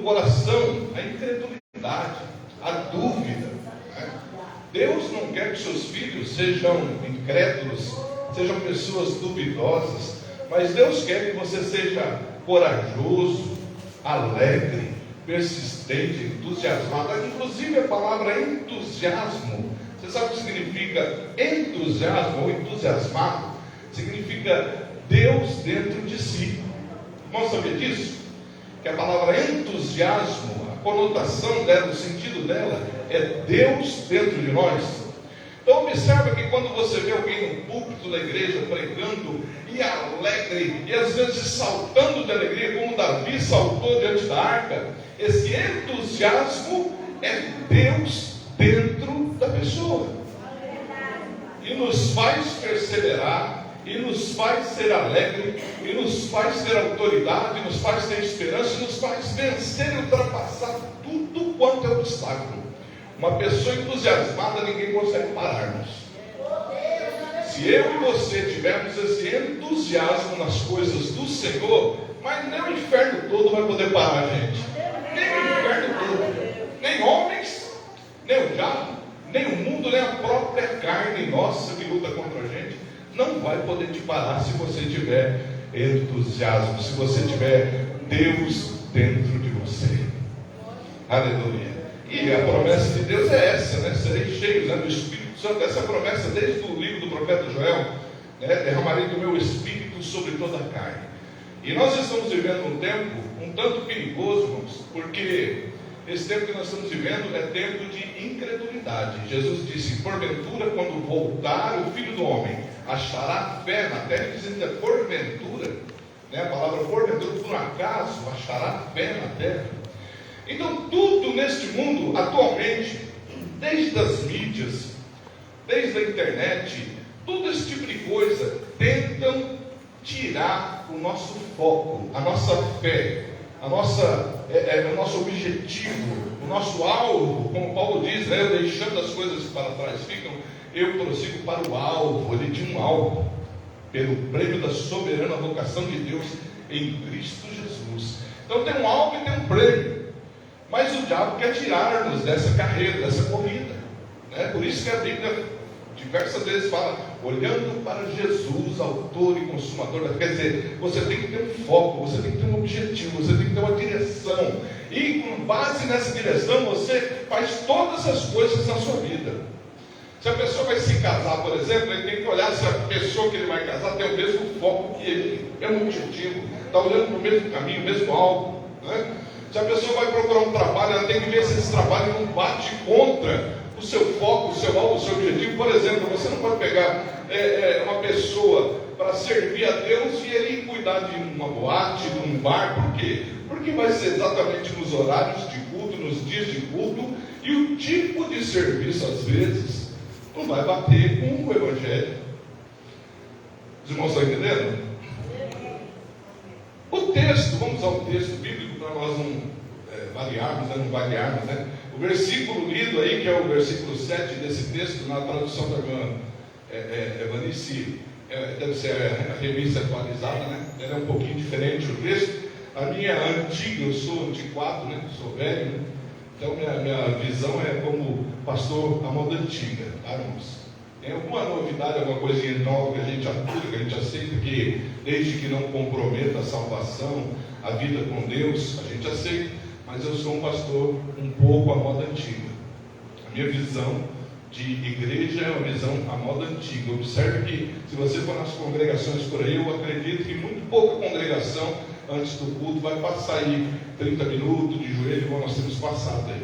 coração a incredulidade, a dúvida. Deus não quer que seus filhos sejam incrédulos, sejam pessoas duvidosas, mas Deus quer que você seja corajoso, alegre, persistente, entusiasmado. Inclusive a palavra entusiasmo, você sabe o que significa entusiasmo ou entusiasmado? Significa Deus dentro de si. Vamos saber disso? Que a palavra entusiasmo, a conotação dela, o sentido dela é Deus dentro de nós. Então observa que quando você vê alguém no púlpito da igreja pregando e alegre, e às vezes saltando de alegria, como Davi saltou diante da arca, esse entusiasmo é Deus dentro da pessoa, e nos faz perseverar, e nos faz ser alegre, e nos faz ter autoridade, nos faz ter esperança, e nos faz vencer e ultrapassar tudo quanto é obstáculo. Uma pessoa entusiasmada, ninguém consegue parar-nos. Se eu e você tivermos esse entusiasmo nas coisas do Senhor, mas nem o inferno todo vai poder parar a gente. Nem o inferno todo. Nem homens, nem o diabo, nem o mundo, nem a própria carne nossa que luta contra a gente, não vai poder te parar se você tiver entusiasmo, se você tiver Deus dentro de você. Aleluia. E a promessa de Deus é essa, né? Sereis cheios, do Espírito Santo. Essa promessa desde o livro do profeta Joel, derramarei do meu Espírito sobre toda a carne. E nós estamos vivendo um tempo um tanto perigoso, irmãos, porque esse tempo que nós estamos vivendo é tempo de incredulidade. Jesus disse: porventura, quando voltar o Filho do Homem, achará fé na terra? Ele diz ainda porventura, a palavra porventura, por um acaso, achará fé na terra? Então tudo neste mundo atualmente, desde as mídias, desde a internet, todo esse tipo de coisa, tentam tirar o nosso foco, a nossa fé, o nosso objetivo, o nosso alvo. Como Paulo diz, eu deixando as coisas para trás ficam, eu prossigo para o alvo. Ele tinha um alvo, pelo prêmio da soberana vocação de Deus em Cristo Jesus. Então tem um alvo e tem um prêmio. Mas o diabo quer tirar-nos dessa carreira, dessa corrida. Por isso que a Bíblia diversas vezes fala, olhando para Jesus, autor e consumador da fé. Quer dizer, você tem que ter um foco, você tem que ter um objetivo, você tem que ter uma direção. E com base nessa direção, você faz todas as coisas na sua vida. Se a pessoa vai se casar, por exemplo, ele tem que olhar se a pessoa que ele vai casar tem o mesmo foco que ele, é um objetivo, está olhando para o mesmo caminho, o mesmo alvo, Se a pessoa vai procurar um trabalho, ela tem que ver se esse trabalho não bate contra o seu foco, o seu alvo, o seu objetivo. Por exemplo, você não pode pegar uma pessoa para servir a Deus e ele cuidar de uma boate, de um bar. Por quê? Porque vai ser exatamente nos horários de culto, nos dias de culto, e o tipo de serviço, às vezes, não vai bater com o Evangelho. Os irmãos estão entendendo? O texto, vamos ao texto bíblico para nós não variarmos, O versículo lido aí, que é o versículo 7 desse texto, na tradução da irmã Evanice, deve ser a revista atualizada, Ela é um pouquinho diferente o texto. A minha antiga, eu sou antiquado, Sou velho, Então minha visão é como pastor à moda antiga, tá, irmãos? Tem alguma novidade, alguma coisinha nova que a gente atura, que a gente aceita, que desde que não comprometa a salvação, a vida com Deus, a gente aceita. Mas eu sou um pastor um pouco à moda antiga. A minha visão de igreja é uma visão à moda antiga. Observe que, se você for nas congregações por aí, eu acredito que muito pouca congregação antes do culto vai passar aí 30 minutos de joelho, como nós temos passado aí.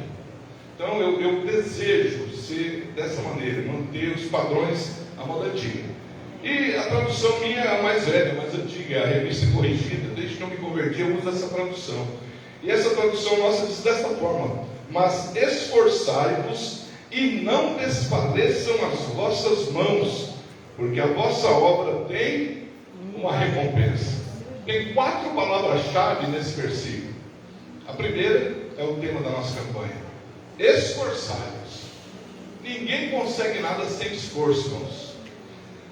Então eu desejo ser dessa maneira, manter os padrões à moda antiga. E a tradução minha é a mais velha, a mais antiga, é a revista corrigida. Desde que eu me converti, eu uso essa tradução. E essa tradução nossa diz desta forma: mas esforçai-vos e não desfaleçam as vossas mãos, porque a vossa obra tem uma recompensa. Tem 4 palavras-chave nesse versículo. A primeira é o tema da nossa campanha: esforçai-vos. Ninguém consegue nada sem esforço, irmãos.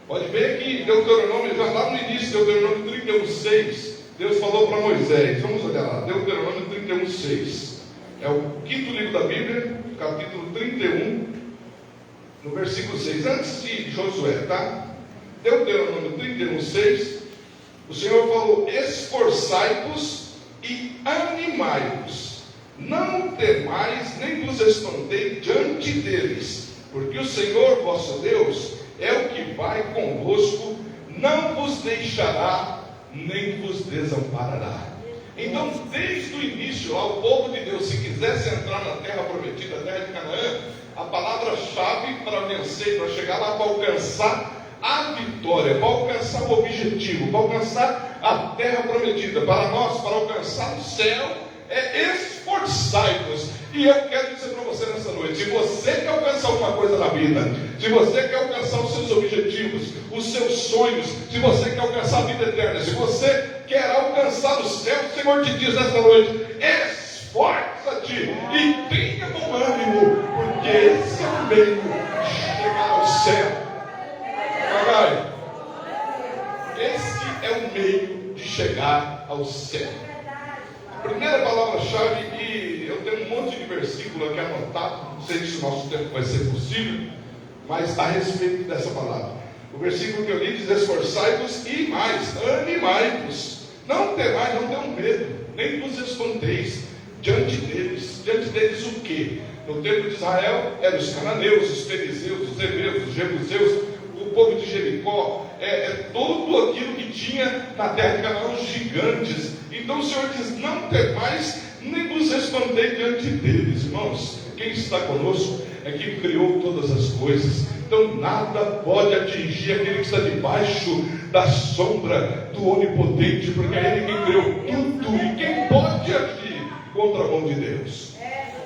Pode ver que Deuteronômio, já lá no início, Deuteronômio 31:6, Deus falou para Moisés, vamos olhar lá, Deuteronômio 31:6. É o quinto livro da Bíblia, capítulo 31, no versículo 6, antes de Josué, tá? Deuteronômio 31:6, o Senhor falou: esforçai-vos e animai-vos, não temais, nem vos espantei diante deles, porque o Senhor vosso Deus é o que vai convosco, não vos deixará, nem vos desamparará. Então, desde o início, lá, o povo de Deus, se quisesse entrar na terra prometida, a terra de Canaã, a palavra-chave para vencer, para chegar lá, para alcançar a vitória, para alcançar o objetivo, para alcançar a terra prometida, para nós, para alcançar o céu, é esforçai-vos. E eu quero dizer para você nessa noite: se você quer alcançar alguma coisa na vida, se você quer alcançar os seus objetivos, os seus sonhos, se você quer alcançar a vida eterna, se você quer alcançar o céu, o Senhor te diz nessa noite: esforça-te e tenha bom ânimo, porque esse é o meio de chegar ao céu. Vai. Esse é o meio de chegar ao céu. A primeira palavra-chave, e eu tenho um monte de versículo aqui anotado, não sei se o nosso tempo vai ser possível, mas a respeito dessa palavra. O versículo que eu li diz: esforçai-vos e mais, animai-vos, não temais, não tenham medo, nem vos espanteis diante deles. Diante deles o quê? No tempo de Israel eram os cananeus, os fariseus, os hebreus, os jebuseus, o povo de Jericó, tudo aquilo que tinha na terra de Canaã, os gigantes. Então o Senhor diz: não temais, nem vos espantei diante deles. Irmãos, quem está conosco é quem criou todas as coisas. Então nada pode atingir aquele que está debaixo da sombra do Onipotente, porque é Ele quem criou tudo. E quem pode agir contra a mão de Deus?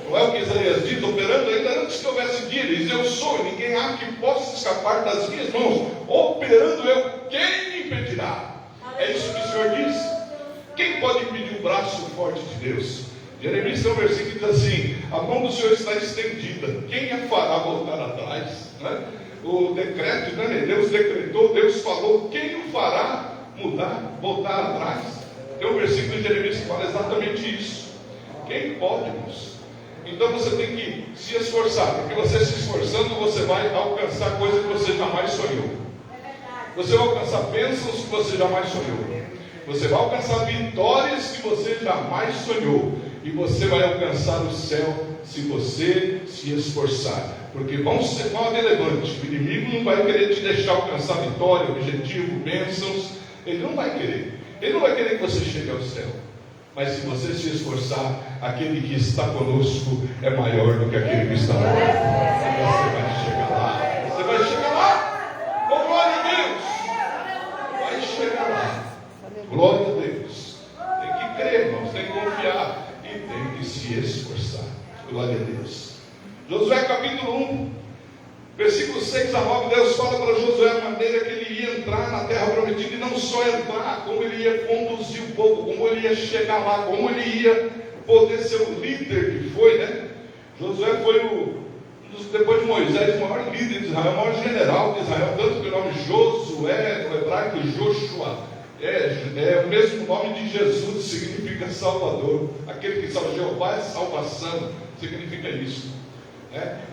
Não é o que Isaías diz, operando ainda antes que houvesse dia, ele diz: eu sou, e ninguém há que possa escapar das minhas mãos. Operando eu, quem me impedirá? É isso que o Senhor diz. Quem pode impedir o braço forte de Deus? Jeremias tem um versículo que diz assim: a mão do Senhor está estendida, quem a fará voltar atrás? Né? O decreto, né? Deus decretou, Deus falou, quem o fará mudar, voltar atrás? Tem um versículo de Jeremias que fala exatamente isso. Quem pode, irmãos? Então você tem que se esforçar, porque você se esforçando, você vai alcançar coisas que você jamais sonhou. Você vai alcançar bênçãos que você jamais sonhou. Você vai alcançar vitórias que você jamais sonhou. E você vai alcançar o céu se você se esforçar. Porque vão haver levante. O inimigo não vai querer te deixar alcançar vitória, objetivo, bênçãos. Ele não vai querer. Ele não vai querer que você chegue ao céu. Mas se você se esforçar, aquele que está conosco é maior do que aquele que está lá. Você vai chegar lá. Você vai chegar lá. Oh, glória a Deus. Vai chegar lá. Glória a Deus. Tem que crer, irmãos. Tem que confiar. E tem que se esforçar. Glória a Deus. Josué capítulo 1, versículo 6 a 9, Deus fala para Josué a maneira que ele ia entrar na terra prometida, e não só entrar, como ele ia conduzir o povo, como ele ia chegar lá, como ele ia poder ser o líder que foi, né? Josué foi depois de Moisés, o maior líder de Israel, o maior general de Israel, tanto que o nome Josué, no hebraico Joshua, é o mesmo nome de Jesus, significa Salvador. Aquele que salva, Jeová é salvação, significa isso.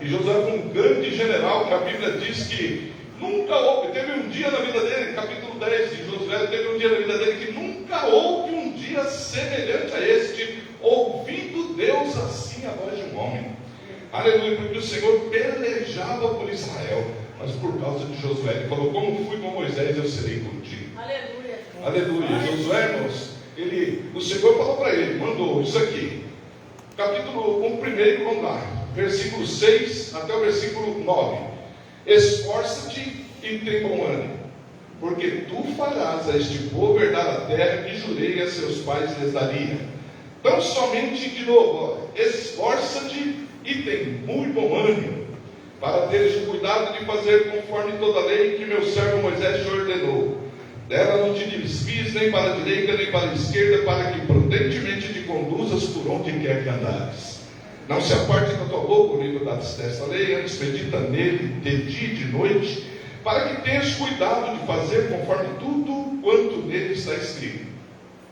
E Josué foi um grande general, que a Bíblia diz que nunca houve, teve um dia na vida dele, capítulo 10 de Josué, teve um dia na vida dele que nunca houve um dia semelhante a este, ouvindo Deus assim a voz de um homem. Aleluia, porque o Senhor pelejava por Israel, mas por causa de Josué, ele falou: como fui com Moisés, eu serei contigo. Aleluia. Aleluia. Josué, irmãos, o Senhor falou para ele, mandou isso aqui, capítulo 1, primeiro, vamos lá, versículo 6 até o versículo 9. Esforça-te e tem bom ânimo, porque tu farás a este povo herdar a terra que jurei a seus pais lhes daria. Então somente de novo, esforça-te e tem muito bom ânimo, para teres cuidado de fazer conforme toda a lei que meu servo Moisés te ordenou. Dela não te desvies nem para a direita nem para a esquerda, para que prudentemente te conduzas por onde quer que andares. Não se aparte da tua boca o livro desta lei, antes medita nele de dia e de noite, para que tenhas cuidado de fazer conforme tudo quanto nele está escrito.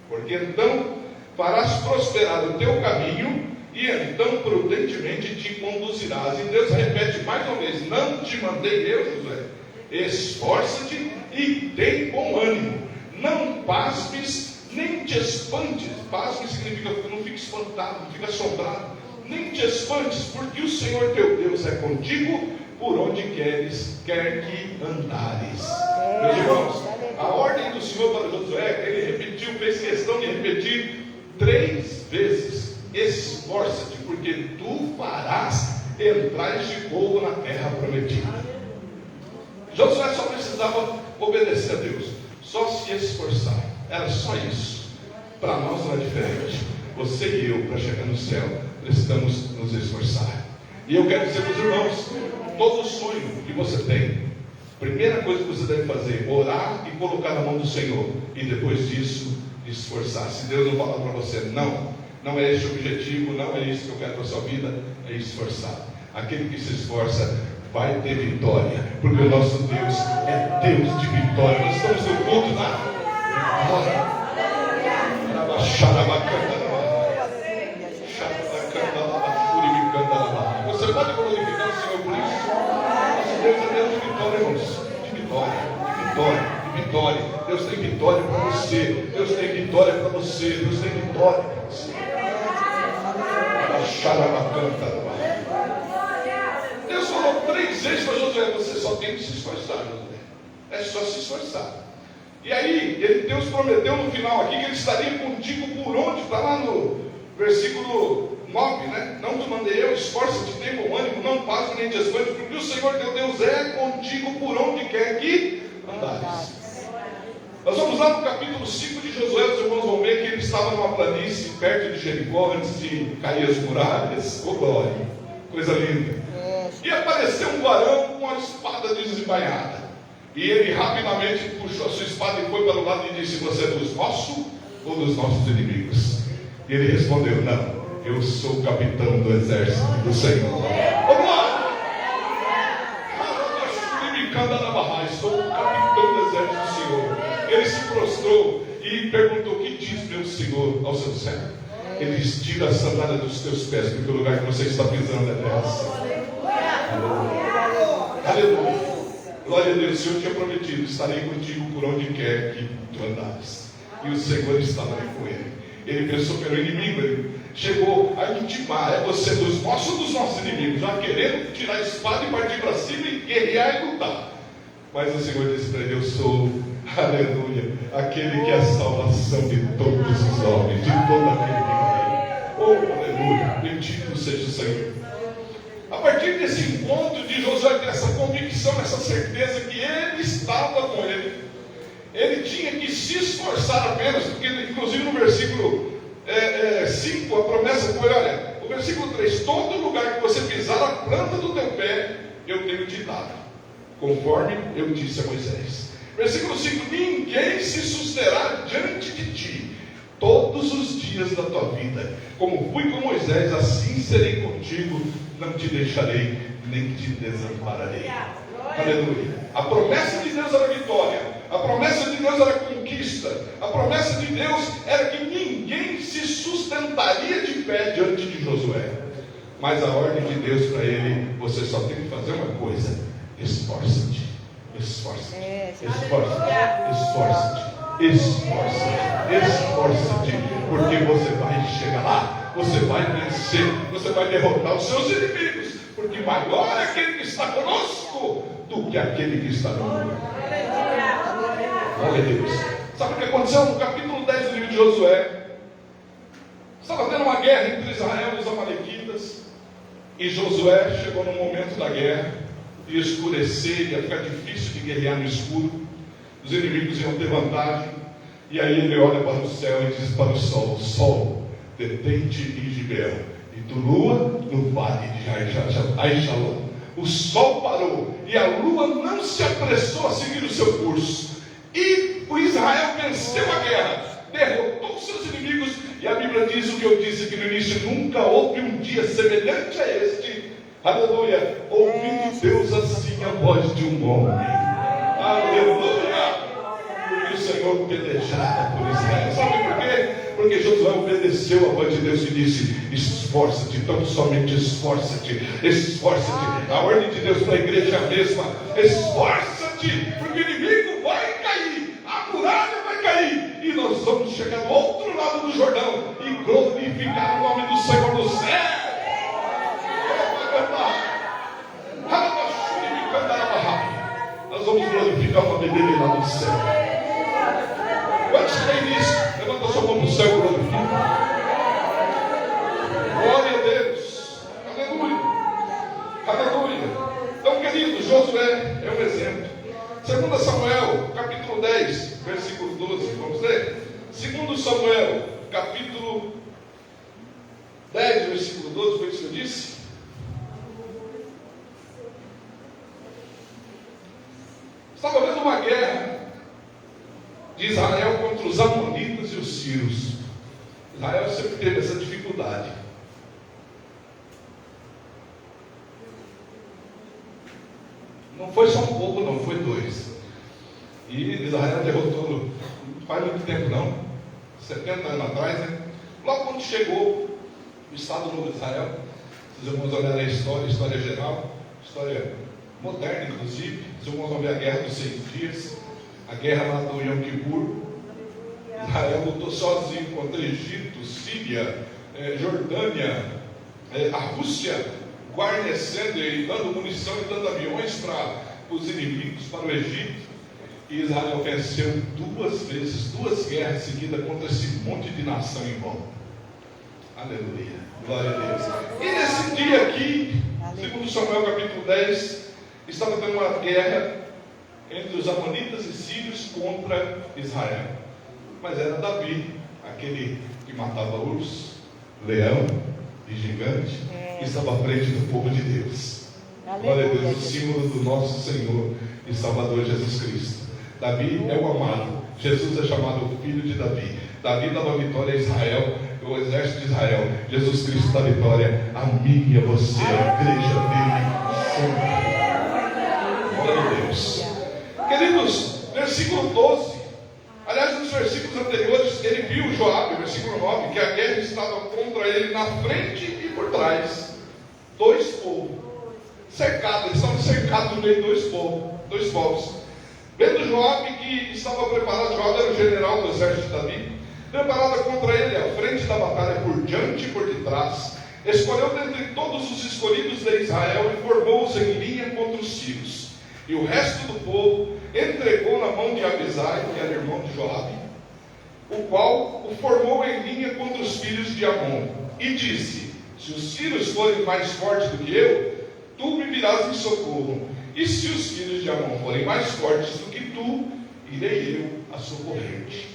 porque então farás prosperar o teu caminho, e então prudentemente te conduzirás. E Deus repete mais uma vez: não te mandei eu, Josué? Esforça-te e tem bom ânimo, não pasmes, nem te espantes. Pasme significa que não fique espantado, não fique assombrado, nem te espantes, porque o Senhor teu Deus é contigo por onde quer que andares. Meus irmãos, a ordem do Senhor para Josué, ele repetiu, fez questão de repetir 3 vezes: esforça-te, porque tu farás entrar este povo na terra prometida. Josué só precisava obedecer a Deus, só se esforçar, era só isso. Para nós não é diferente. Você e eu, para chegar no céu, precisamos nos esforçar. E eu quero dizer para os irmãos, todo sonho que você tem, primeira coisa que você deve fazer: orar e colocar na mão do Senhor, e depois disso esforçar. Se Deus não falar para você, não é esse o objetivo, não é isso que eu quero para a sua vida, é esforçar. Aquele que se esforça vai ter vitória, porque o nosso Deus é Deus de vitória. Nós estamos no culto da vitória. Você pode glorificar o Senhor por isso? Nosso Deus é Deus de vitória, irmãos. De vitória, de vitória, de vitória. Deus tem vitória para você. Deus tem vitória para você. Deus tem vitória para você. Deus falou 3 vezes para Josué: você só tem que se esforçar, Josué. É só se esforçar. E aí, Deus prometeu no final aqui que Ele estaria contigo por onde? Está lá no versículo 9, né? Não te mandei eu, esforça-te, tem bom ânimo, não pasme nem te espantes, porque o Senhor teu Deus é contigo por onde quer que andares. Nós vamos lá no capítulo 5 de Josué. Os irmãos vão ver que ele estava numa planície perto de Jericó antes de cair as muralhas. Oh glória, coisa linda. E apareceu um varão com uma espada desembainhada. E ele rapidamente puxou a sua espada e foi para o lado e disse: você é dos nossos ou dos nossos inimigos? E ele respondeu: não, eu sou o capitão do exército do Senhor. Oh glória! Sou o capitão do exército do Senhor. Ele se prostrou e perguntou: o que diz meu Senhor ao seu servo? Ele diz: tira a sandália dos teus pés, porque o lugar que você está pisando é terra santa. Aleluia. Glória a Deus. O Senhor tinha prometido: estarei contigo por onde quer que tu andares. E o Senhor estava ali com ele. Ele pensou que era o inimigo. Ele chegou a intimar: é você dos nossos ou dos nossos inimigos? Já querendo tirar a espada e partir para cima e guerrear e lutar. Mas o Senhor disse para ele: eu sou, aleluia, aquele que é a salvação de todos os homens, de todo aquele que crê. Oh, aleluia, bendito seja o Senhor. A partir desse encontro de Josué, dessa convicção, essa certeza que ele estava com ele, ele tinha que se esforçar apenas, porque inclusive no versículo 5, a promessa foi: olha, o versículo 3, todo lugar que você pisar a planta do teu pé, eu tenho te dado, conforme eu disse a Moisés. Versículo 5, ninguém se susterá diante de ti todos os dias da tua vida. Como fui com Moisés, assim serei contigo, não te deixarei, nem te desampararei. Aleluia. A promessa de Deus era vitória, a promessa de Deus era conquista, a promessa de Deus era que ninguém se sustentaria de pé diante de Josué. Mas a ordem de Deus para ele: você só tem que fazer uma coisa: esforça-te, esforça-te, esforça-te, esforça-te, esforça-te, esforça-te, porque você vai chegar lá, você vai vencer, você vai derrotar os seus inimigos, porque maior é aquele que está conosco do que aquele que está no mundo. Glória a Deus. Sabe o que aconteceu no capítulo 10 do livro de Josué? Estava tendo uma guerra entre Israel e os amalequitas, e Josué chegou no momento da guerra, ia escurecer, ia ficar difícil de guerrear no escuro, os inimigos iam ter vantagem, e aí ele olha para o céu e diz para o sol: sol, detente em Gibeão, e tu, lua, no vale de Aixalon. O sol parou, e a lua não se apressou a seguir o seu curso, e o Israel venceu a guerra, derrotou os seus inimigos, e a Bíblia diz o que eu disse aqui no início: nunca houve um dia semelhante a este, aleluia, ouvindo Deus assim a voz de um homem. Aleluia. Porque o Senhor pelejava por Israel. Sabe por quê? Porque Josué obedeceu a voz de Deus e disse: esforça-te, tão somente esforça-te, esforça-te. A ordem de Deus para a igreja é a mesma: esforça-te, porque o inimigo vai cair, a muralha vai cair, e nós vamos chegar do outro lado do Jordão e glorificar o nome do Senhor no céu. Nós vamos glorificar o nome dele lá no céu. Quantos creem nisso? Levanta sua mão para o céu e glorifica. Glória a Deus. Aleluia. Aleluia. Então, querido, Josué é um exemplo. 2 Samuel, capítulo 10, versículo 12. Vamos ler? 2 Samuel, capítulo 10, versículo 12. Foi isso que eu disse? Estava havendo uma guerra de Israel contra os amonitas e os sírios. Israel sempre teve essa dificuldade. Não foi só um povo, não, foi dois. E Israel derrotou, não faz muito tempo não, 70 anos atrás, né? Logo quando chegou o Estado Novo de Israel, vocês vão olhar a história geral, história moderna inclusive, vocês vão ver a guerra dos 6 dias, a guerra lá do Yom Kippur. Israel lutou sozinho contra Egito, Síria, Jordânia, a Rússia guarnecendo e dando munição e dando aviões para os inimigos, para o Egito. E Israel venceu 2 vezes, 2 guerras seguidas contra esse monte de nação em volta. Aleluia, glória a Deus. E nesse dia aqui, segundo Samuel capítulo 10, estava tendo uma guerra entre os amonitas e sírios contra Israel. Mas era Davi, aquele que matava urso, leão e gigante, que estava à frente do povo de Deus. Glória a Deus, o símbolo do nosso Senhor e Salvador Jesus Cristo. Davi é o amado, Jesus é chamado o filho de Davi. Davi dava vitória a Israel, o exército de Israel. Jesus Cristo dá vitória a mim e a você, a igreja dele. Glória a Deus. Queridos, versículo 12. Aliás, nos versículos anteriores, ele viu Joabe, versículo 9, que a guerra estava contra ele na frente e por trás. 2 povos. Cercados, eles estavam cercados no meio de 2 povos. Vendo Joabe que estava preparado, Joabe era o general do exército de Davi, preparada contra ele à frente da batalha, por diante e por detrás, escolheu dentre todos os escolhidos de Israel e formou-os em linha contra os sírios. E o resto do povo entregou na mão de Abisai, que era irmão de Joabe, o qual o formou em linha contra os filhos de Amon. E disse: se os sírios forem mais fortes do que eu, tu me virás em socorro. E se os filhos de Amon forem mais fortes do que tu, irei eu a socorrer-te.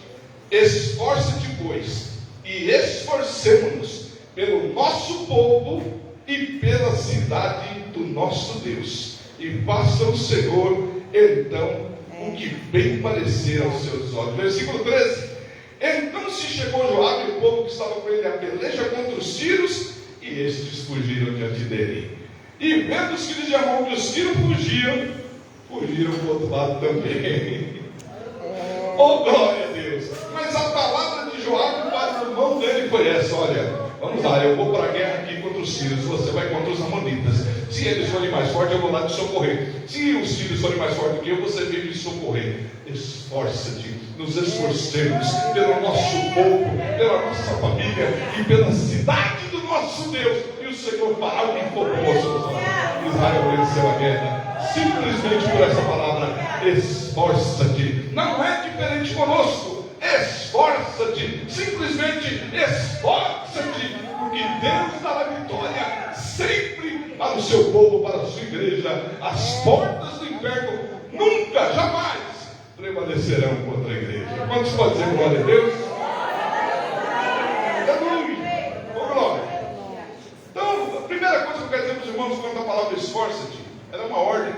Esforça-te, pois, e esforcemo-nos pelo nosso povo e pela cidade do nosso Deus. E faça o Senhor, então, o que bem parecer aos seus olhos. Versículo 13. Então se chegou Joabe e o povo que estava com ele a peleja contra os sírios, e estes fugiram diante dele. E vendo os filhos de Amon que os sírios fugiram para o outro lado também. Oh, glória a Deus! Mas a palavra de Joabe para o irmão dele foi essa: olha, vamos lá, eu vou para a guerra aqui contra os sírios, você vai contra os amonitas. Se eles forem mais fortes, eu vou lá te socorrer. Se os sírios forem mais fortes do que eu, você vem me socorrer. Esforça-te, nos esforcemos pelo nosso povo, pela nossa família e pela cidade do nosso Deus. E o Senhor fará o que for possível. Israel venceu a guerra simplesmente por essa palavra: esforça-te. Não é diferente conosco. Esforça-te, simplesmente esforça-te, porque Deus dá a vitória sempre para o seu povo, para a sua igreja. As portas do inferno nunca, jamais prevalecerão contra a igreja. Quantos podem dizer glória a Deus? Aleluia! Oh, glória! Então, a primeira coisa que eu quero dizer para os irmãos quando a palavra esforça-te, ela é uma ordem.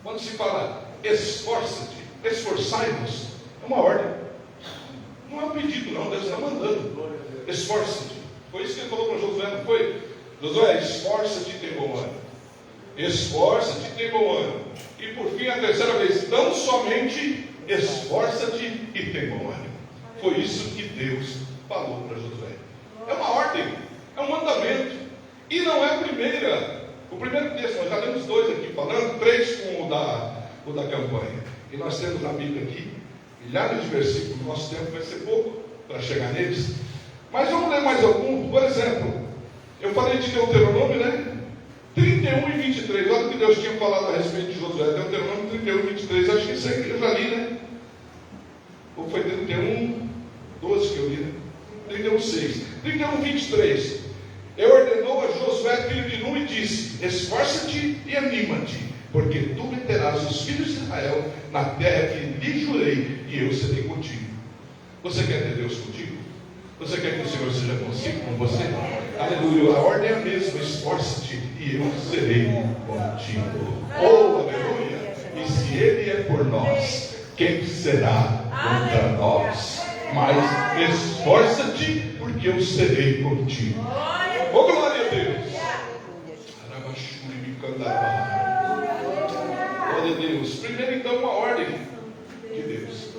Quando se fala esforça-te, esforçai-vos, é uma ordem. Não é um pedido, não. Deus está mandando. Esforça-te. Foi isso que ele falou para Josué, não foi? Josué, esforça-te e tem bom ânimo. Esforça-te e tem bom ânimo. E por fim, a terceira vez, tão somente esforça-te e tem bom ânimo. Foi isso que Deus falou para Josué. É uma ordem, é um mandamento. E não é o primeiro texto, nós já temos 2 aqui falando, 3 com o da campanha. E nós temos na Bíblia aqui milhares de versículos, nosso tempo vai ser pouco para chegar neles. Mas vamos ler mais algum. Por exemplo, eu falei de Deuteronômio, né? 31 e 23, olha o que Deus tinha falado a respeito de Josué. Deuteronômio 31 e 23, acho que isso aí eu já li, né? Ou foi 31, 12 que eu li, né? 31, 6. 31, 23. Ele ordenou a Josué, filho de Nun, e disse: esforça-te e anima-te, porque tu meterás os filhos de Israel na terra que lhe jurei, e eu serei contigo. Você quer ter Deus contigo? Você quer que o Senhor seja consigo com você? Aleluia, a ordem é a mesma: esforça-te e eu serei contigo. Oh, aleluia! E se Ele é por nós, quem será contra nós? Mas esforça-te, porque eu serei contigo. Oh, glória a Deus! Glória a Deus. Primeiro, então, uma ordem de Deus.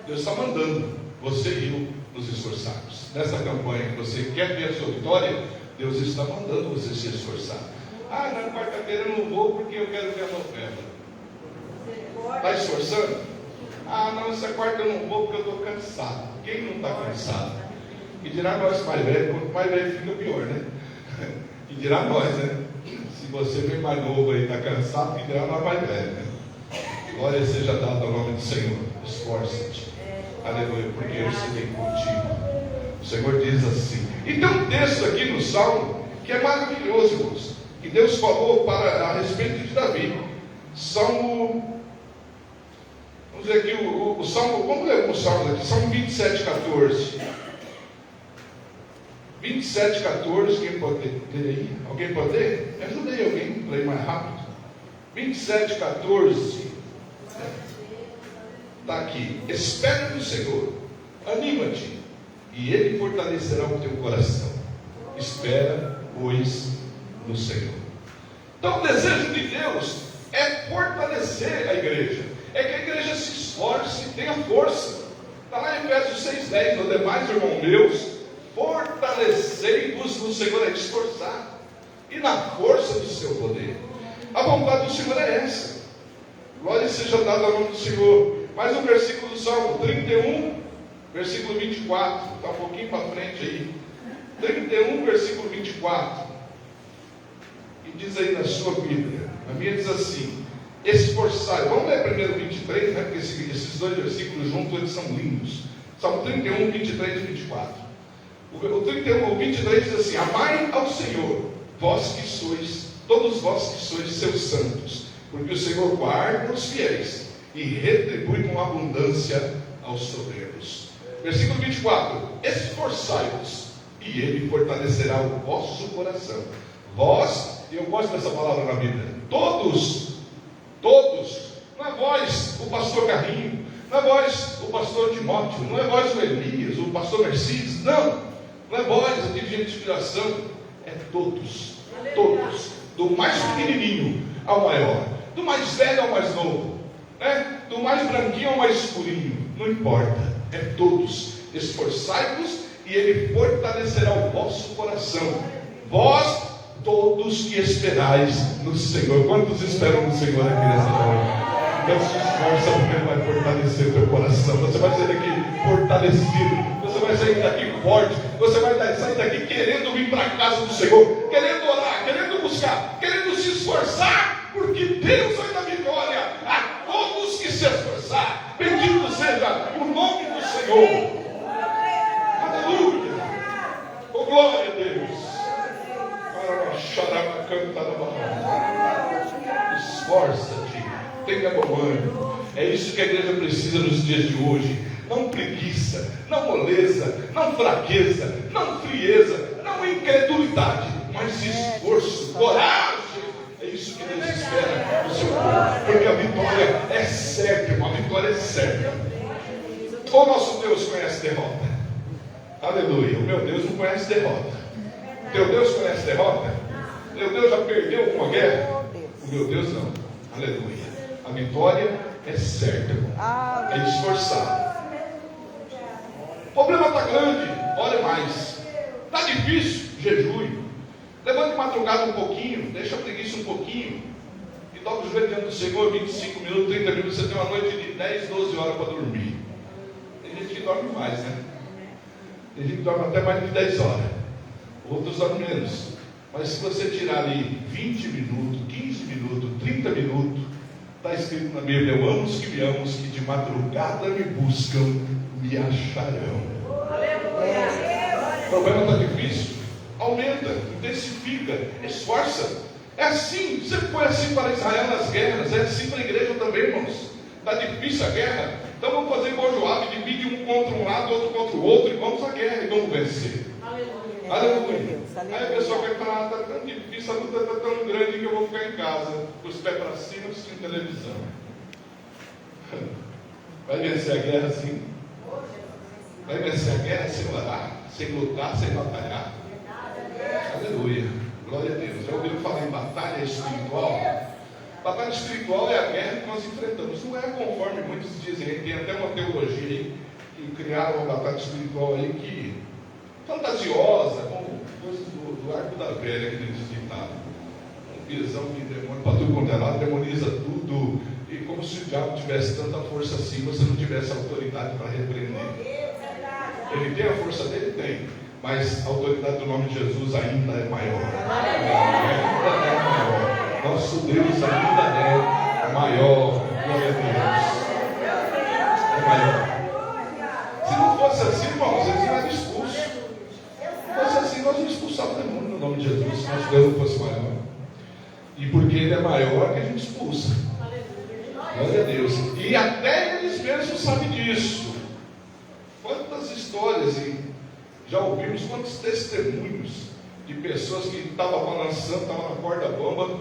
Deus está mandando você e eu nos esforçarmos. Nessa campanha que você quer ver a sua vitória, Deus está mandando você se esforçar. Ah, na quarta-feira eu não vou porque eu quero ver a novela. Está esforçando? Ah, não, essa quarta eu não vou porque eu estou cansado. Quem não está cansado? E dirá nós mais velhos, quanto mais velho fica pior, né? E dirá nós, né? Se você vem mais novo aí, está cansado, que dirá nós mais velhos, né? Glória seja dada ao nome do Senhor. Esforça-te. Aleluia, porque eu serei contigo. O Senhor diz assim. E tem um texto aqui no Salmo que é maravilhoso, irmãos, que Deus falou a respeito de Davi. Salmo, vamos ver aqui o Salmo, vamos ler alguns salmos aqui. Salmo 27, 14. 27, 14, quem pode ler aí? Alguém pode ler? Me ajuda aí, alguém, ler mais rápido. 27, 14. Está aqui: espera no Senhor, anima-te, e Ele fortalecerá o teu coração. Espera, pois, no Senhor. Então, o desejo de Deus é fortalecer a igreja, é que a igreja se esforce e tenha força. Está lá em Efésios 6,10: no demais, irmãos meus, fortalecei-vos no Senhor, é esforçar, e na força do seu poder. A vontade do Senhor é essa. Glória seja dada ao nome do Senhor. Mais um versículo do Salmo 31, versículo 24. Está um pouquinho para frente aí. 31, versículo 24. E diz aí na sua Bíblia. A minha diz assim: esforçai. Vamos ler primeiro 23, né? Porque esses 2 versículos juntos eles são lindos. Salmo 31, 23 e 24. O 23 diz assim: amai ao Senhor, vós que sois, todos vós que sois seus santos, porque o Senhor guarda os fiéis e retribui com abundância aos soberbos. Versículo 24: esforçai-vos, e Ele fortalecerá o vosso coração. Vós, e eu gosto dessa palavra na Bíblia, todos, não é vós, o pastor Carrinho, não é vós, o pastor Timóteo, não é vós, o Elias, o pastor Mercedes, não é vós, a dirigente de inspiração, é todos, do mais pequenininho ao maior, do mais velho ao mais novo, né? Do mais branquinho ao mais escurinho, não importa, é todos. Esforçai-vos e Ele fortalecerá o vosso coração. Vós todos que esperais no Senhor. Quantos esperam no Senhor aqui nessa noite? Então se esforça, porque Ele vai fortalecer o teu coração. Você vai sair daqui fortalecido, você vai sair daqui forte, você vai sair daqui querendo vir para a casa do Senhor, querendo orar, querendo buscar, querendo se esforçar, porque Deus vai dar vitória a todos que se esforçar. Bendito seja o nome do Senhor. Aleluia. Oh, glória a Deus. Esforça-te, tenha bom ânimo. É isso que a igreja precisa nos dias de hoje. Não preguiça, não moleza, não fraqueza, não frieza, não incredulidade, mas esforço, coragem. É isso que Deus espera do seu povo, porque a vitória é certa, uma vitória é certa. O nosso Deus conhece derrota. Aleluia. O meu Deus não conhece derrota. O teu Deus conhece derrota? O teu Deus já perdeu alguma guerra? O meu Deus não. Aleluia. A vitória é certa, é esforçado. problema está grande, ore mais. Está difícil, jejue. Levante de madrugada um pouquinho, deixa a preguiça um pouquinho. E dobra o joelho diante do Senhor, 25 minutos, 30 minutos, você tem uma noite de 10, 12 horas para dormir. Tem gente que dorme mais, né? Tem gente que dorme até mais de 10 horas. Outros dormem menos. Mas se você tirar ali 20 minutos, 15 minutos, 30 minutos, está escrito na Bíblia: eu amo os que me amam, os que de madrugada me buscam, me acharão. O problema está difícil? Aumenta, intensifica, esforça. É assim, sempre foi assim para Israel nas guerras, é assim para a igreja também, irmãos. Está difícil a guerra, então vamos fazer igual Joabe, divide um contra um lado, outro contra o outro, e vamos à guerra e vamos vencer. Aleluia. Aleluia. Aí a pessoa vai falar: está tão difícil, a luta está tão grande que eu vou ficar em casa, com os pés para cima, assistindo televisão. Vai vencer a guerra assim? Vai vencer a guerra sem orar, sem lutar, sem batalhar? Aleluia. Glória a Deus. Já ouviram falar em batalha espiritual? Batalha espiritual é a guerra que nós enfrentamos. Não é conforme muitos dizem. Tem até uma teologia aí que criaram uma batalha espiritual aí que fantasiosa, como coisas do arco da velha que eles citaram. Visão de demônio para tudo quanto é lado, demoniza tudo. E como se o diabo tivesse tanta força assim, você não tivesse autoridade para repreender. Ele tem a força dele? Tem. Mas a autoridade do nome de Jesus ainda é maior. Ainda é maior. Nosso Deus ainda é maior. Glória a Deus. É maior. Se não fosse assim, irmãos, eles não eram expulsos. Se fosse assim, nós não expulsávamos o demônio no nome de Jesus, se nosso Deus não fosse maior. E porque Ele é maior, que a gente expulsa. Glória a Deus. E até eles mesmos sabem disso. Quantas histórias já ouvimos, quantos testemunhos de pessoas que estavam balançando, estavam na corda bamba,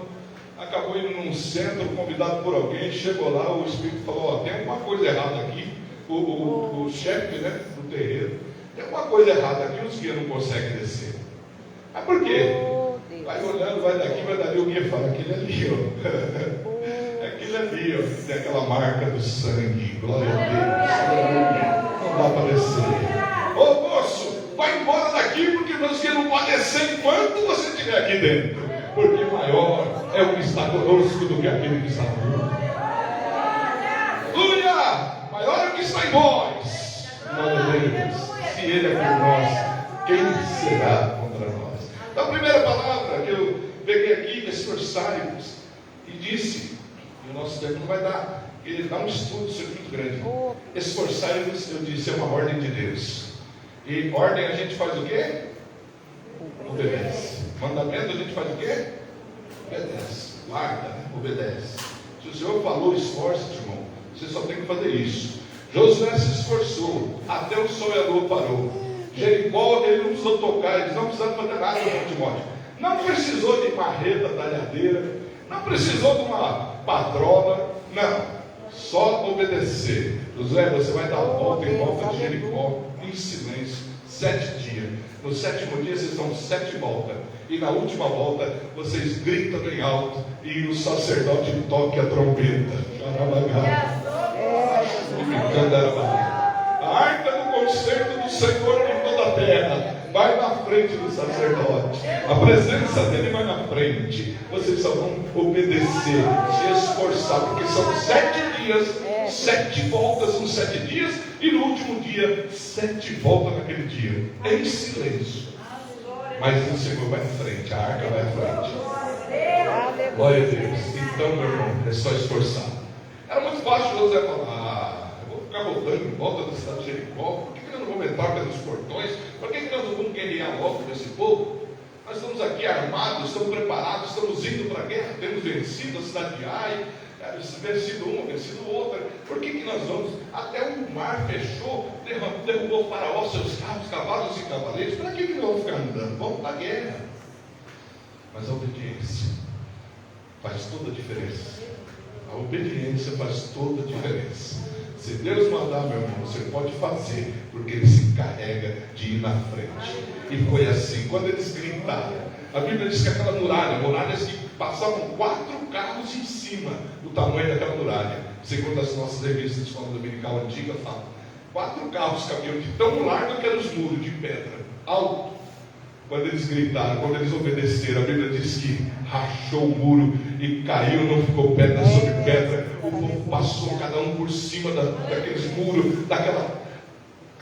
acabou indo num centro, convidado por alguém, chegou lá, o Espírito falou: tem alguma coisa errada aqui. O chefe, né, do terreiro, tem alguma coisa errada aqui, os guias não conseguem descer. Mas por quê? Vai olhando, vai daqui, vai dali, o guia fala: aquele ali, ó. Aquele ali, ó, tem aquela marca do sangue. Glória a Deus. Não dá para descer. Ô moço, vai embora daqui, porque você não pode descer enquanto você estiver aqui dentro. Porque maior é o que está conosco do que aquele que está no mundo. Aleluia! Maior é o que está em vós. Glória a Deus. Se Ele é por nós, quem será contra nós? Então, a primeira palavra que eu peguei aqui: esforçai-vos. E disse, e o nosso tempo não vai dar, ele dá um estudo, isso é muito grande. Esforçai-vos, eu disse, é uma ordem de Deus. E ordem a gente faz o quê? Obedece. Mandamento a gente faz o quê? Obedece. Guarda, né? Obedece. Se o Senhor falou, esforça-te, irmão. Você só tem que fazer isso. Josué se esforçou, até o sol e a lua parou. Jericó, ele não precisou tocar, eles não precisaram fazer nada com Timóteo. Não precisou de marreta, talhadeira, não precisou de uma patrola, não. Só obedecer. Josué, você vai dar a volta em volta de Jericó, em silêncio, 7 dias. No 7º dia vocês dão 7 voltas. E na última volta vocês gritam bem alto e o sacerdote toque a trombeta. A arca do concerto do Senhor em toda a terra vai na frente do sacerdote. A presença dele vai na frente. Vocês só vão obedecer, se esforçar, porque são 7 dias, 7 voltas nos 7 dias, e no último dia 7 voltas naquele dia, em silêncio. Mas o Senhor vai em frente, a arca vai à frente. Glória a Deus. Então, meu irmão, é só esforçar. Era muito fácil José falar: eu vou ficar voltando em volta da cidade de Jericó. Por que eu não vou entrar pelos portões? Por que nós não vamos guerrear logo desse povo? Nós estamos aqui armados, estamos preparados, estamos indo para a guerra, temos vencido a cidade de Ai, vencido uma, vencido outra. Por que nós vamos? Até o mar fechou, derrubou Faraó, seus carros, cavalos e cavaleiros. Para que nós vamos ficar andando? Vamos para a guerra. Mas a obediência faz toda a diferença. A obediência faz toda a diferença. Se Deus mandar, meu irmão, você pode fazer, porque Ele se encarrega de ir na frente. E foi assim, quando eles gritaram, a Bíblia diz que aquela muralhas que passavam 4 carros em cima do tamanho daquela muralha, segundo as nossas revistas de escola dominical antiga falam, 4 carros caminhão de tão largo que eram os muros de pedra, alto. Quando eles gritaram, quando eles obedeceram, a Bíblia diz que rachou o muro e caiu, não ficou pedra sobre pedra. O povo passou, cada um por cima daqueles muros,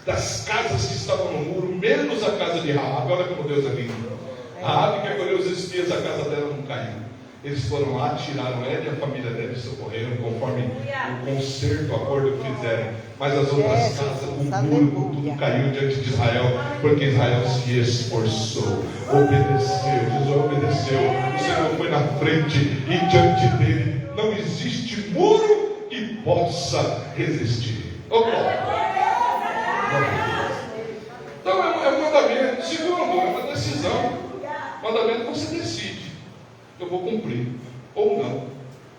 das casas que estavam no muro, menos a casa de Raabe. Olha como Deus é lindo. Raabe que acolheu os espias, a casa dela não caiu. Eles foram lá, tiraram ela e a família dela e socorreram, conforme o concerto, o acordo que fizeram. Mas as outras casas, o muro, tudo caiu diante de Israel, porque Israel se esforçou, obedeceu. Jesus obedeceu. O Senhor foi na frente e diante dele não existe muro que possa resistir. Então é um mandamento. Segundo, é uma decisão. Mandamento você decide. Eu vou cumprir ou não.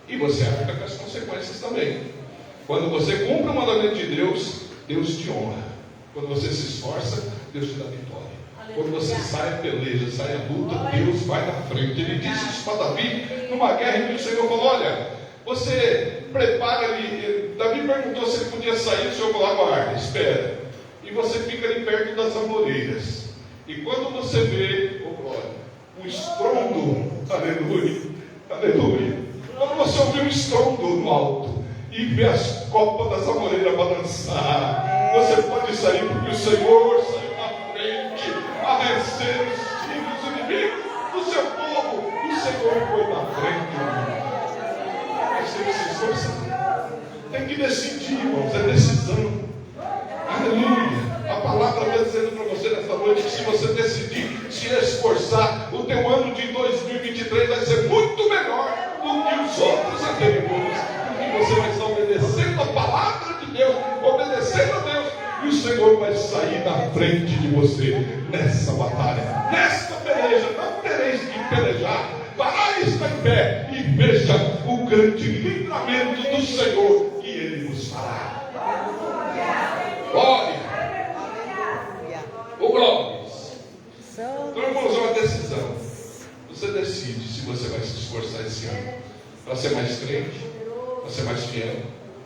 E você arca com as consequências também. Quando você cumpre o mandamento de Deus, Deus te honra. Quando você se esforça, Deus te dá vitória. Quando você sai a peleja, sai a luta, Deus vai na frente. Ele disse isso para Davi numa guerra em que o Senhor falou: olha, você prepara ali. Davi perguntou se ele podia sair, o Senhor falou: aguarda, espera. E você fica ali perto das amoreiras. E quando você vê, oh glória, um estrondo, aleluia, aleluia. Quando você ouvir um estrondo no alto e ver as copas das amoreiras balançar, você pode sair, porque o Senhor saiu na frente a vencer os inimigos do seu povo. O Senhor foi na frente. Mas tem que se esforçar, tem que decidir, irmãos, é decisão. Aleluia. A palavra está dizendo para você nesta noite que se você decidir se esforçar, o teu ano de 2023 vai ser muito melhor do que os outros anteriores, porque você vai estar obedecendo a palavra de Deus, obedecendo a Deus, e o Senhor vai sair na frente de você nessa batalha, nesta peleja. Não tereis que pelejar, parai, está em pé e veja o grande livramento do Senhor que Ele nos fará. Glória! Glórias. Então, irmãos, é uma decisão. Você decide se você vai se esforçar esse ano para ser mais crente, para ser mais fiel,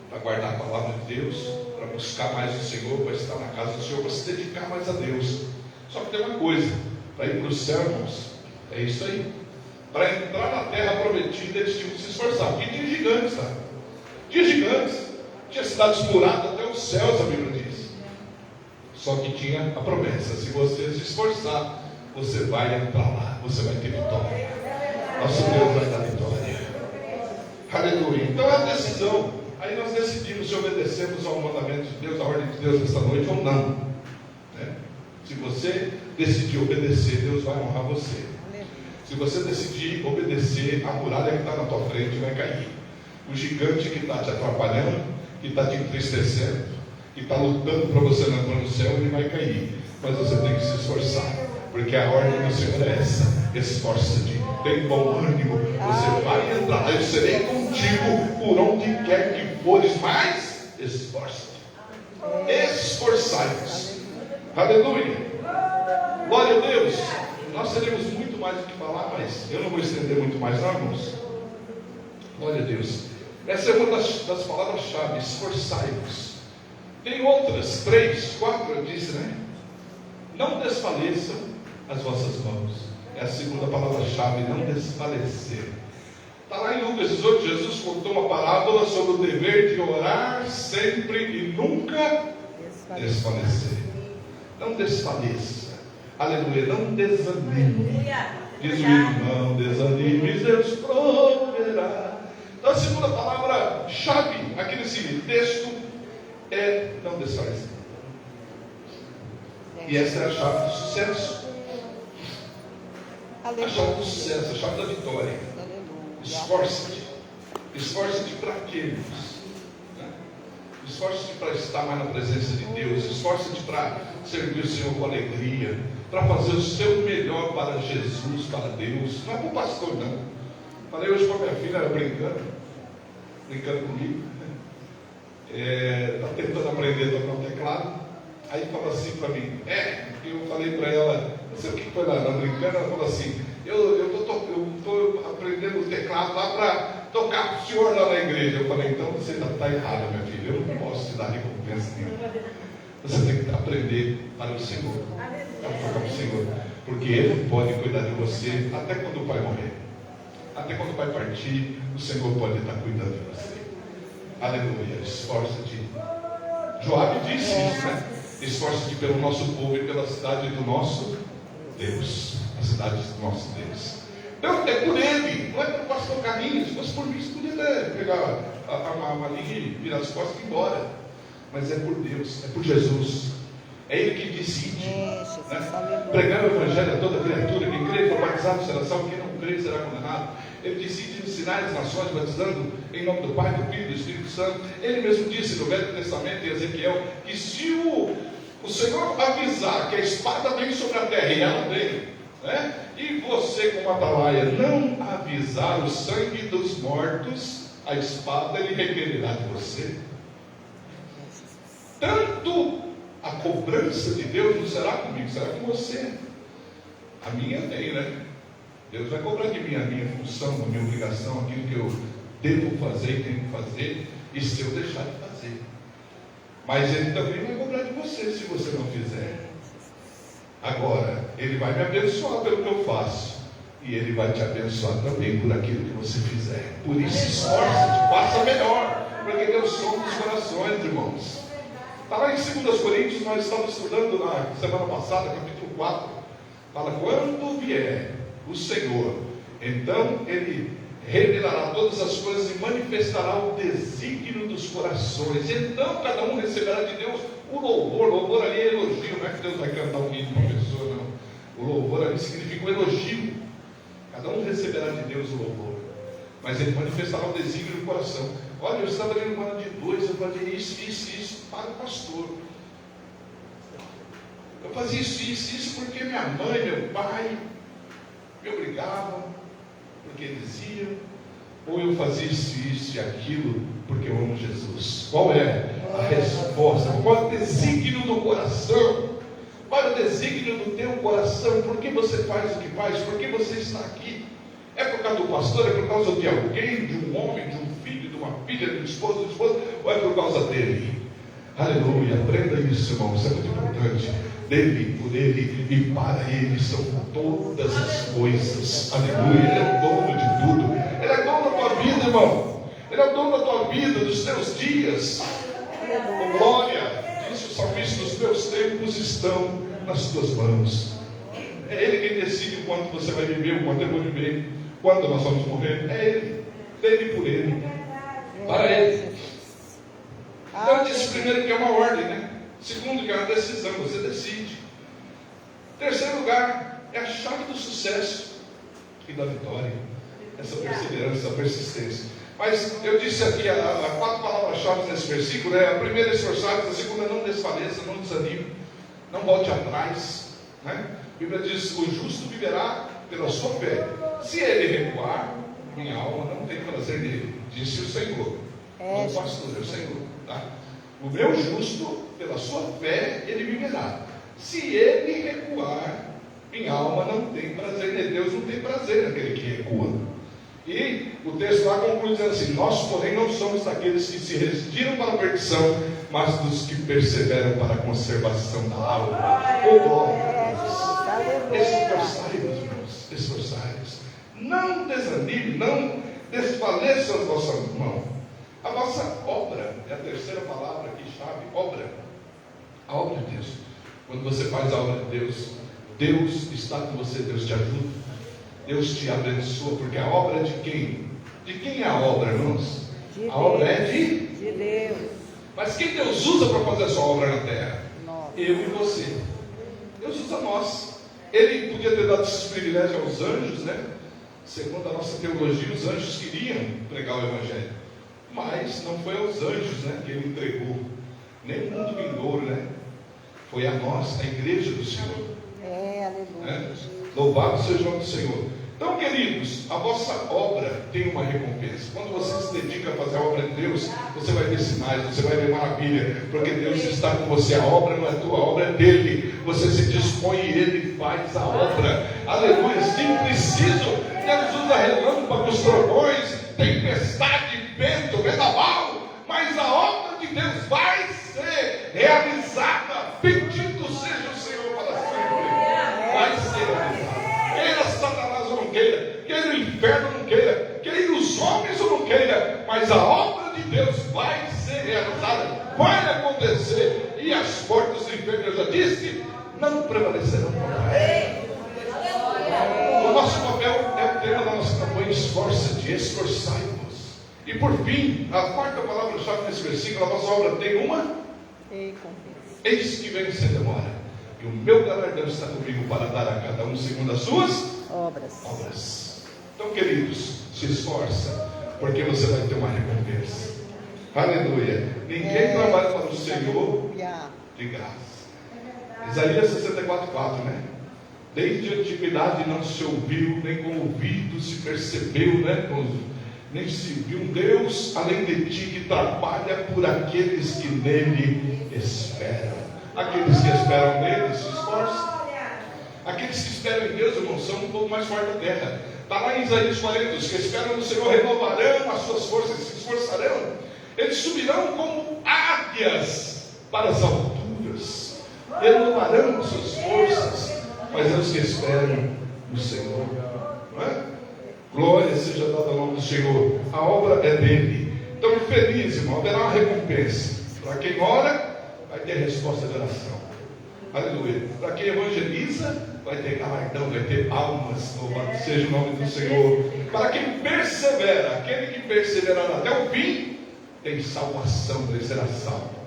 para guardar a palavra de Deus, para buscar mais o Senhor, para estar na casa do Senhor, para se dedicar mais a Deus. Só que tem uma coisa: para ir para o céu, irmãos, é isso aí. Para entrar na terra prometida, eles tinham que se esforçar. Porque tinha gigantes, tá? Tinha gigantes, tinha cidades muradas até os céus, a Bíblia diz. Só que tinha a promessa: se você se esforçar, você vai entrar lá, você vai ter vitória. Nosso Deus vai dar vitória. Aleluia. Então é a decisão. Aí nós decidimos se obedecemos ao mandamento de Deus, à ordem de Deus nesta noite ou não. Né? Se você decidir obedecer, Deus vai honrar você. Se você decidir obedecer, a muralha que está na tua frente vai cair. O gigante que está te atrapalhando, que está te entristecendo, que está lutando para você não entrar no céu, ele vai cair. Mas você tem que se esforçar, porque a ordem do Senhor é essa: esforça-te, tem bom ânimo, você vai entrar, eu serei contigo por onde quer que fores, mas esforça-te, esforçai-vos. Aleluia, glória a Deus. Nós teremos muito mais do que falar, mas eu não vou estender muito mais, não, irmãos. Glória a Deus. Essa é uma das palavras-chave: esforçai-vos. Tem outras, 3, 4, eu disse, né? Não desfaleçam as vossas mãos. É a segunda palavra-chave: não desfalecer. Está lá em Lucas 18, Jesus contou uma parábola sobre o dever de orar sempre e nunca desfalecer. Não desfaleça. Aleluia, não desanime. Diz o livro: não desanime, Deus proverá. Então a segunda palavra-chave aqui nesse texto é não desfalecer. E essa é a chave do sucesso. A chave do sucesso, a chave da vitória. Esforce-te. Esforce-te para quê, irmãos? Esforce-te para estar mais na presença de Deus. Esforce-te para servir o Senhor com alegria, para fazer o seu melhor para Jesus, para Deus. Não é para o pastor, não. Falei hoje com a minha filha, ela brincando comigo. Está tentando aprender a tocar o teclado. Aí fala assim para mim, eu falei para ela, não sei o que foi lá, brincando, ela falou assim: eu estou aprendendo o teclado lá para tocar para o senhor lá na igreja. Eu falei: então você ainda está errado, minha filha, eu não posso te dar recompensa nenhuma. Você tem que aprender para o Senhor. Para o Senhor. Porque Ele pode cuidar de você até quando o pai morrer. Até quando o pai partir, o Senhor pode estar cuidando de você. Aleluia. Esforça-te. Joabe disse isso, né? Esforça-te pelo nosso povo e pela cidade do nosso Deus. A cidade do nosso Deus. Então é por Ele, não é pelo pastor Carlinhos. Se fosse por mim, você podia pegar a linha e virar as costas e ir embora. Mas é por Deus, é por Jesus. É Ele que decide. Né? Pregar o Evangelho a toda criatura. Quem crê e for batizado será salvo, quem não crê será condenado. Ele decide ensinar as nações, batizando em nome do Pai, do Filho e do Espírito Santo. Ele mesmo disse no Velho Testamento, em Ezequiel, que se o Senhor avisar que a espada vem sobre a terra, e ela vem, né? E você, como atalaia, não avisar o sangue dos mortos, a espada Ele requererá de você. Tanto a cobrança de Deus não será comigo, será com você. A minha tem, né? Deus vai cobrar de mim a minha função, a minha obrigação, aquilo que eu devo fazer e tenho que fazer, e se eu deixar de fazer. Mas Ele também vai cobrar de você se você não fizer. Agora, Ele vai me abençoar pelo que eu faço, e Ele vai te abençoar também por aquilo que você fizer. Por isso, esforça-te, faça melhor, porque Deus sonda os corações, irmãos. Está lá em 2 Coríntios, nós estávamos estudando na semana passada, capítulo 4. Fala, quando vier o Senhor, então Ele revelará todas as coisas e manifestará o desígnio dos corações. Então cada um receberá de Deus o louvor. Louvor ali é elogio, não é que Deus vai cantar um hino para a pessoa, não. O louvor ali significa um elogio. Cada um receberá de Deus o louvor, mas Ele manifestará o desígnio do coração. Olha, eu estava lendo uma de 2, eu fazia isso para o pastor. Eu fazia isso porque minha mãe, meu pai me obrigavam, porque diziam, ou eu fazia isso e aquilo porque eu amo Jesus. Qual é a resposta? Qual é o desígnio do coração? Qual é o desígnio do teu coração? Por que você faz o que faz? Por que você está aqui? É por causa do pastor? É por causa de alguém, de um homem, de um filho, de uma filha, de um esposo, de esposa? Ou é por causa dele? Aleluia, aprenda isso, irmão, isso é muito importante. Dele, por Ele e para Ele são todas as coisas. Aleluia, Ele é o dono de tudo. Ele é dono da tua vida, irmão. Ele é o dono da tua vida, dos teus dias. Oh, glória, disse o salmista, os teus tempos estão nas tuas mãos. É Ele quem decide o quanto você vai viver, o quanto eu vou viver, quando nós vamos morrer. É Ele, dele e por Ele, para Ele. Então eu disse primeiro que é uma ordem, né? Segundo, que é uma decisão, você decide. Terceiro lugar, é a chave do sucesso e da vitória. Essa perseverança, essa persistência. Mas eu disse aqui há 4 palavras-chave nesse versículo, né? A primeira é esforçar, a segunda não desfaleça, não desanime, não volte atrás, né? A Bíblia diz, o justo viverá pela sua fé. Se ele recuar, minha alma não tem prazer nele, disse o Senhor. Não o pastor, é o Senhor, tá? O meu justo, pela sua fé, ele viverá. Se ele recuar, minha alma não tem prazer nele. Deus não tem prazer naquele que recua. E o texto lá conclui dizendo assim, nós porém não somos daqueles que se resistiram para a perdição, mas dos que perseveram para a conservação da alma. Oh, glória a Deus. Esforçai, meus irmãos, esforçai-vos. Não desanime, não desfaleça a vossa mão. A vossa obra, é a terceira palavra aqui, chave, obra. A obra de Deus. Quando você faz a obra de Deus, Deus está com você, Deus te ajuda, Deus te abençoa, porque a obra é de quem? De quem é a obra, irmãos? A obra é de Deus. Mas quem Deus usa para fazer a sua obra na terra? Eu e você. Deus usa nós. Ele podia ter dado esses privilégios aos anjos, né? Segundo a nossa teologia, os anjos queriam pregar o Evangelho. Mas não foi aos anjos, né, que Ele entregou, nem o mundo vindouro, né? Foi a nós, a igreja do Senhor. Aleluia. Louvado seja o nome do Senhor. Então, queridos, a vossa obra tem uma recompensa. Quando você se dedica a fazer a obra de Deus, você vai ver sinais, você vai ver maravilha, porque Deus está com você. A obra não é tua, a obra é dele. Você se dispõe e ele faz a obra. Aleluia. Se preciso, Deus usa relâmpagos, trovões, tempestade, vento, vendaval, mas a obra de Deus vai ser realizada. nosso papel é o tema da nossa campanha: esforça-te, esforçai-vos. E por fim, a quarta palavra-chave nesse versículo: a vossa obra tem uma recompensa. Eis que vem sem demora, e o meu galardão está comigo para dar a cada um segundo as suas obras. Então, queridos, se esforça, porque você vai ter uma recompensa. Aleluia. Ninguém trabalha para o Senhor de graça. Isaías 64:4, né? Desde a antiguidade não se ouviu, nem com ouvido se percebeu, né? Nem se viu um Deus além de ti que trabalha por aqueles que nele esperam. Aqueles que esperam nele se esforçam. Aqueles que esperam em Deus, irmãos, são um pouco mais fortes da terra. Está lá em Isaías 40: os que esperam no Senhor renovarão as suas forças, se esforçarão. Eles subirão como águias para as alturas, renovarão as suas forças. Mas é os que esperam no Senhor, não é? Glória seja dada ao nome do Senhor. A obra é dele. Então, feliz, irmão, haverá uma recompensa. Para quem ora, vai ter resposta de oração. Aleluia. Para quem evangeliza, vai ter galardão, vai ter almas. Louvado seja o nome do Senhor. Para quem persevera, aquele que perseverar até o fim, tem salvação, ele será salvo.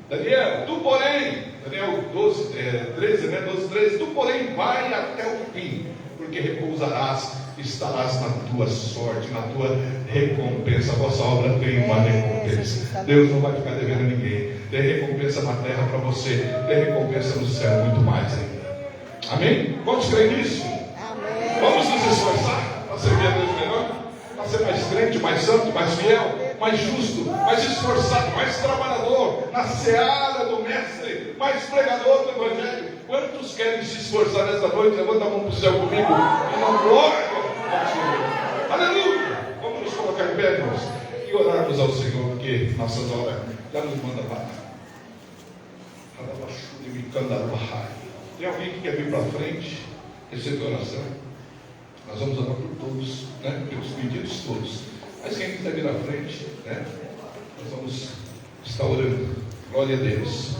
Daniel, tu porém, Daniel 13, né? 12:13, tu porém vai até o fim, porque repousarás, estarás na tua sorte, na tua recompensa. A vossa obra tem uma recompensa. Deus não vai ficar devendo a ninguém. Tem recompensa na terra para você, tem recompensa no céu, muito mais ainda. Amém? Vamos crer nisso? Amém. Vamos nos esforçar para servir a Deus melhor, para ser mais crente, mais santo, mais fiel, mais justo, mais esforçado, mais trabalhador na seara do mestre, mais pregador do evangelho. Quantos querem se esforçar nesta noite? Levanta a mão para o céu comigo e dá glória ao Senhor. Aleluia. Vamos nos colocar em pé, irmãos, e orarmos ao Senhor, porque nossas horas já nos manda parar. Tem alguém que quer vir para frente, receber oração? Nós vamos orar por todos, né? Pelos pedidos todos. Mas quem quiser vir à frente, né? Nós vamos estar orando. Glória a Deus.